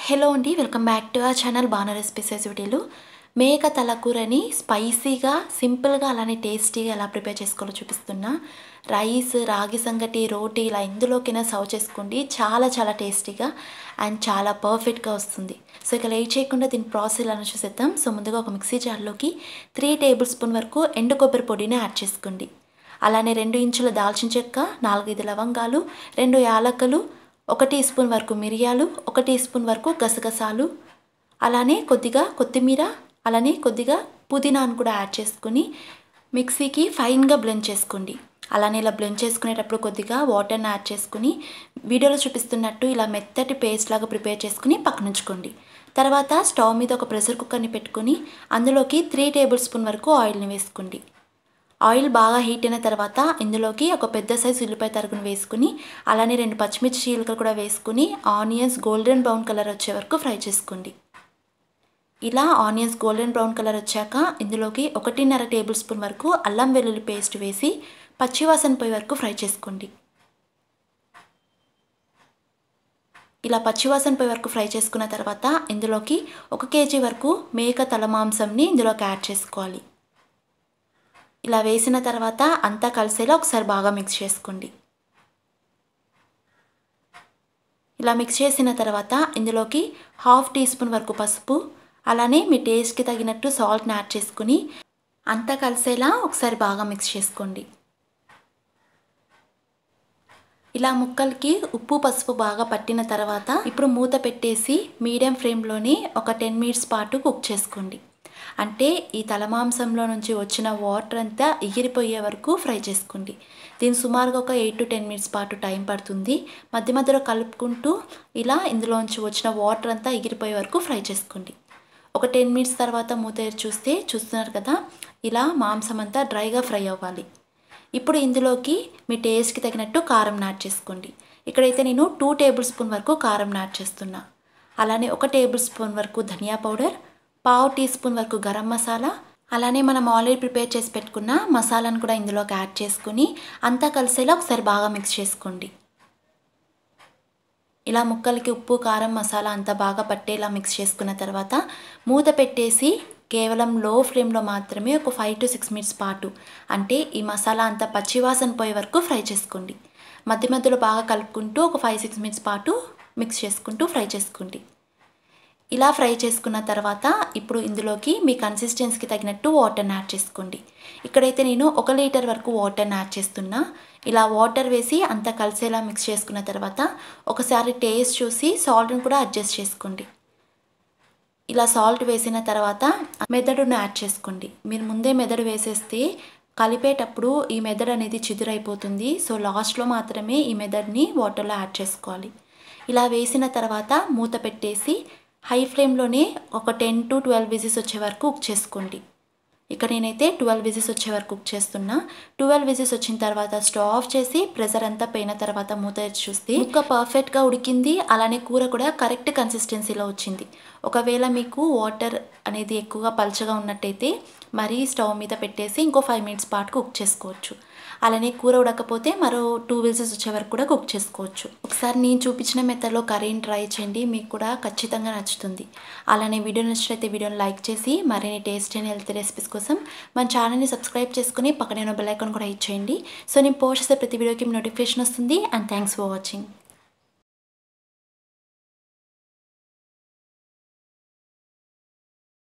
Hello అండి, welcome back to our channel Bhanu recipes వీడియోలు. మేక తలకూరని స్పైసీగా, సింపుల్గా అలానే టేస్టీగా ఎలా ప్రిపేర్ చేసుకోవాలో చూపిస్తున్నా. రైస్, రాగి సంగటి, రోటీ ఇలా ఇందులోకైనా సర్వ్ చేసుకోండి. చాలా చాలా టేస్టీగా అండ్ చాలా పర్ఫెక్ట్గా వస్తుంది. సో ఇక లేట్ చేయకుండా దీని ప్రాసెస్ ఎలా చూసేద్దాం. సో ముందుగా ఒక మిక్సీ జార్లోకి 3 టేబుల్ స్పూన్ వరకు ఎండు కొబ్బరి పొడిని యాడ్ చేసుకోండి. అలానే 2 ఇంచుల దాల్చిన చెక్క, 4-5 లవంగాలు, 2 యాలకులు, 1 టీ స్పూన్ వరకు మిరియాలు, 1 టీ స్పూన్ వరకు గసగసాలు, అలానే కొద్దిగా కొత్తిమీర, అలానే కొద్దిగా పుదీనాను కూడా యాడ్ చేసుకుని మిక్సీకి ఫైన్గా బ్లెండ్ చేసుకోండి. అలానే ఇలా బ్లెండ్ చేసుకునేటప్పుడు కొద్దిగా వాటర్ని యాడ్ చేసుకుని వీడియోలో చూపిస్తున్నట్టు ఇలా మెత్తటి పేస్ట్ లాగా ప్రిపేర్ చేసుకుని పక్కన ఉంచుకోండి. తర్వాత స్టవ్ మీద ఒక ప్రెషర్ కుక్కర్ని పెట్టుకుని అందులోకి 3 టేబుల్ స్పూన్ వరకు ఆయిల్ని వేసుకోండి. ఆయిల్ బాగా హీట్ అయిన తర్వాత ఇందులోకి ఒక పెద్ద సైజు ఉల్లిపాయ తరుగును వేసుకుని అలానే 2 పచ్చిమిర్చి చీలికలు కూడా వేసుకుని ఆనియన్స్ గోల్డెన్ బ్రౌన్ కలర్ వచ్చే వరకు ఫ్రై చేసుకోండి. ఇలా ఆనియన్స్ గోల్డెన్ బ్రౌన్ కలర్ వచ్చాక ఇందులోకి 1.5 టేబుల్ స్పూన్ వరకు అల్లం వెల్లుల్లి పేస్ట్ వేసి పచ్చివాసన పోయే వరకు ఫ్రై చేసుకోండి. ఇలా పచ్చివాసన పోయే వరకు ఫ్రై చేసుకున్న తర్వాత ఇందులోకి 1 కేజీ వరకు మేక తల మాంసంని ఇందులోకి యాడ్ చేసుకోవాలి. ఇలా వేసిన తర్వాత అంతా కలిసేలా ఒకసారి బాగా మిక్స్ చేసుకోండి. ఇలా మిక్స్ చేసిన తర్వాత ఇందులోకి 1/2 టీ స్పూన్ వరకు పసుపు, అలానే మీ టేస్ట్కి తగినట్టు సాల్ట్ని యాడ్ చేసుకుని అంతా కలిసేలా ఒకసారి బాగా మిక్స్ చేసుకోండి. ఇలా ముక్కలకి ఉప్పు పసుపు బాగా పట్టిన తర్వాత ఇప్పుడు మూత పెట్టేసి మీడియం ఫ్లేమ్లోని ఒక 10 మినిట్స్ పాటు కుక్ చేసుకోండి. అంటే ఈ తలమాంసంలో నుంచి వచ్చిన వాటర్ అంతా ఎగిరిపోయే వరకు ఫ్రై చేసుకోండి. దీని సుమారుగా ఒక 8 to 10 మినిట్స్ పాటు టైం పడుతుంది. మధ్య మధ్యలో కలుపుకుంటూ ఇలా ఇందులోంచి వచ్చిన వాటర్ అంతా ఎగిరిపోయే వరకు ఫ్రై చేసుకోండి. ఒక 10 మినిట్స్ తర్వాత మూత చూస్తున్నారు కదా, ఇలా మాంసం అంతా డ్రైగా ఫ్రై అవ్వాలి. ఇప్పుడు ఇందులోకి మీ టేస్ట్కి తగినట్టు కారం యాడ్ చేసుకోండి. ఇక్కడైతే నేను 2 టేబుల్ స్పూన్ వరకు కారం యాడ్ చేస్తున్నా. అలానే 1 టేబుల్ స్పూన్ వరకు ధనియా పౌడర్, 1/2 టీ స్పూన్ వరకు గరం మసాలా, అలానే మనం ఆల్రెడీ ప్రిపేర్ చేసి పెట్టుకున్న మసాలాను కూడా ఇందులోకి యాడ్ చేసుకుని అంతా కలిసేలా ఒకసారి బాగా మిక్స్ చేసుకోండి. ఇలా ముక్కలకి ఉప్పు కారం మసాలా అంతా బాగా పట్టేలా మిక్స్ చేసుకున్న తర్వాత మూత పెట్టేసి కేవలం లో ఫ్లేమ్లో మాత్రమే ఒక 5 to 6 మినిట్స్ పాటు, అంటే ఈ మసాలా అంతా పచ్చివాసన పోయే వరకు ఫ్రై చేసుకోండి. మధ్య మధ్యలో బాగా కలుపుకుంటూ ఒక 5-6 మినిట్స్ పాటు మిక్స్ చేసుకుంటూ ఫ్రై చేసుకోండి. ఇలా ఫ్రై చేసుకున్న తర్వాత ఇప్పుడు ఇందులోకి మీ కన్సిస్టెన్సీకి తగినట్టు వాటర్ని యాడ్ చేసుకోండి. ఇక్కడైతే నేను 1 లీటర్ వరకు వాటర్ని యాడ్ చేస్తున్నా. ఇలా వాటర్ వేసి అంతా కలిసేలా మిక్స్ చేసుకున్న తర్వాత ఒకసారి టేస్ట్ చూసి సాల్ట్ని కూడా అడ్జస్ట్ చేసుకోండి. ఇలా సాల్ట్ వేసిన తర్వాత మెదడును యాడ్ చేసుకోండి. మీరు ముందే మెదడు వేసేస్తే కలిపేటప్పుడు ఈ మెదడు అనేది చిదురైపోతుంది. సో లాస్ట్లో మాత్రమే ఈ మెదడుని వాటర్లో యాడ్ చేసుకోవాలి. ఇలా వేసిన తర్వాత మూత పెట్టేసి హై ఫ్లేమ్లోనే ఒక 10 to 12 విజిల్స్ వచ్చే వరకు కుక్ చేసుకోండి. ఇక్కడ నేనైతే 12 విజిల్స్ వచ్చే వరకు కుక్ చేస్తున్నా. 12 విజిల్స్ వచ్చిన తర్వాత స్టవ్ ఆఫ్ చేసి ప్రెషర్ అంతా పోయిన తర్వాత మూత చూస్తే ముక్క పర్ఫెక్ట్గా ఉడికింది. అలానే కూర కూడా కరెక్ట్ కన్సిస్టెన్సీలో వచ్చింది. ఒకవేళ మీకు వాటర్ అనేది ఎక్కువగా పల్చగా ఉన్నట్టయితే మరీ స్టవ్ మీద పెట్టేసి ఇంకో 5 మినిట్స్ పాటు కుక్ చేసుకోవచ్చు. అలానే కూర ఉడకపోతే మరో 2 విజిల్స్ వచ్చే వరకు కూడా కుక్ చేసుకోవచ్చు. ఒకసారి నేను చూపించిన మెథడ్లో కర్రీని ట్రై చేయండి, మీకు కూడా ఖచ్చితంగా నచ్చుతుంది. అలానే వీడియో నచ్చినట్లయితే వీడియోని లైక్ చేసి మరిన్ని టేస్ట్ అండ్ హెల్తీ రెసిపీస్ కోసం మన ఛానల్ని సబ్స్క్రైబ్ చేసుకుని పక్కనే బెల్ ఐకాన్ కూడా ఇచ్చేయండి. సో నేను పోస్ట్ చేసే ప్రతి వీడియోకి నోటిఫికేషన్ వస్తుంది. And thanks for watching.